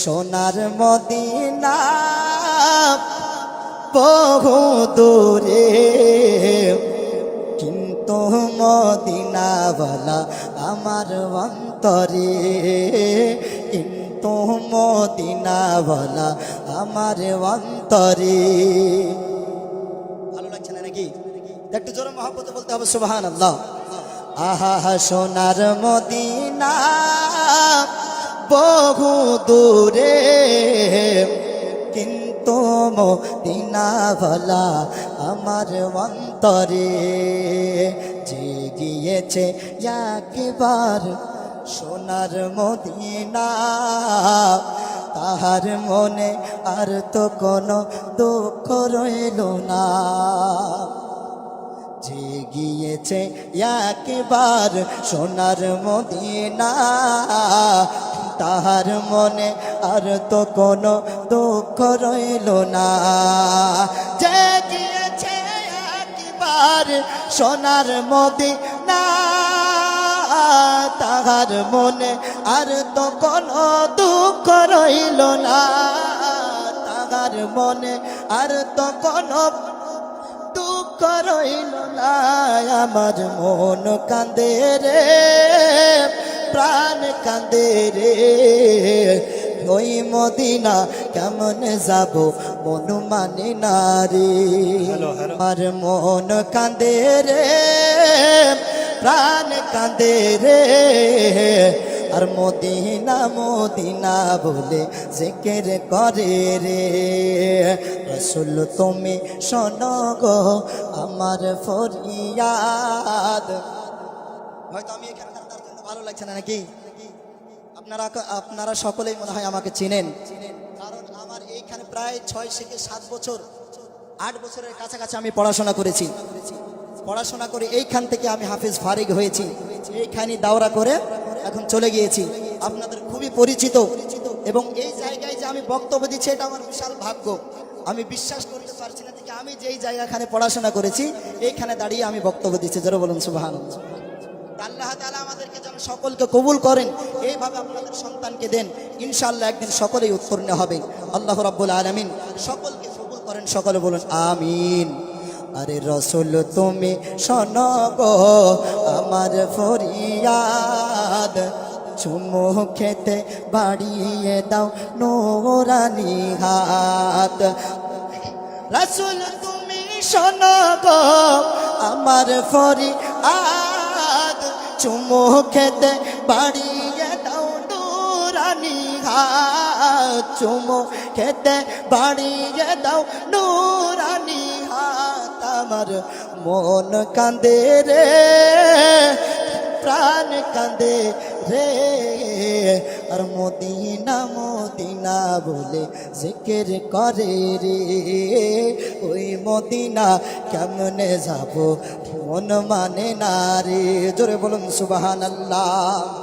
সোনার মদিনা বহু দূরে, কিন্তু মদিনাওয়ালা আমার অন্তরে, কিন্তু মদিনাওয়ালা আমার অন্তরে। ভালো লাগছে না নাকি? একটু জোরে মহব্বতে বলতে হবে সুবহানাল্লাহ। আহা সোনার মদিনা বহু দূরে, কিন্তু মদিনাওয়ালা আমার অন্তরে। যে গিয়েছে একবার সোনার মদিনা, তাহার মনে আর তো কোনো দুঃখ রইল না। যে গিয়েছে একবার সোনার মদিনা, তাহার মনে আর তো কোনো দুঃখ রইল না। যে গিয়েছে একবার সোনার মদিনা, তাহার মনে আর তো কোনো দুঃখ রইল না। তাহার মনে আর তো কোনো দুঃখ রইল না। আমার মন কাঁদে রে, প্রাণ কাঁদে রে, ওই মদিনা কেমন যাব মন মানে না রে। আমার মন কাঁদে রে, প্রাণ কাঁদে রে, আর মদিনা মদিনা বলে জিকির করে রে। রাসূল তুমি শোনো গো আমার ফরিয়াদ। হয়তো আমি এখানে তার জন্য ভালো লাগছে না নাকি? আপনারা সকলেই মনে হয় আমাকে চিনেন, কারণ আমার এইখানে প্রায় 6 থেকে 7 বছর 8 বছরের কাছাকাছি আমি পড়াশোনা করেছি। পড়াশোনা করে এইখান থেকে আমি হাফেজ ফারিগ হয়েছি। এইখানে দাওরা করে এখন চলে গিয়েছি। আপনাদের খুবই পরিচিত, এবং এই জায়গায় যে আমি বক্তব্য দিচ্ছি এটা আমার বিশাল ভাগ্য। আমি বিশ্বাস করতে পারছি না যে আমি যেই জায়গাখানে পড়াশোনা করেছি এইখানে দাঁড়িয়ে আমি বক্তব্য দিচ্ছি। যারা বলুন সুবহানাল্লাহ। আল্লাহ তাআলা আমাদেরকে যেন সকলকে কবুল করেন, এইভাবে আপনাদের সন্তানকে দেন, ইনশাআল্লাহ একদিন সকলেই উত্তীর্ণ হবে। আল্লাহ রাব্বুল আলামিন সকলকে কবুল করেন, সকলে বলুন আমিন। আরে রাসূল তুমি শোনো গো আমার ফরিয়াদ, চুমু খেতে বাড়িয়ে দাও নুরানি হাত। রাসূল তুমি শোনো গো আমার ফরিয়াদ, চুমু খেতে বাড়িয়ে দাও নুরানি হাত। চুমু খেতে বাড়িয়ে দাও নুরানি হাত। আমার মন কাঁদে রে, প্রাণ কাঁদে রে, আর মদিনা মদিনা বলে জিকির করে রে। ওই মদিনা কেমনে যাব মন মানে না রে। জোরে বলুন সুবহানাল্লাহ।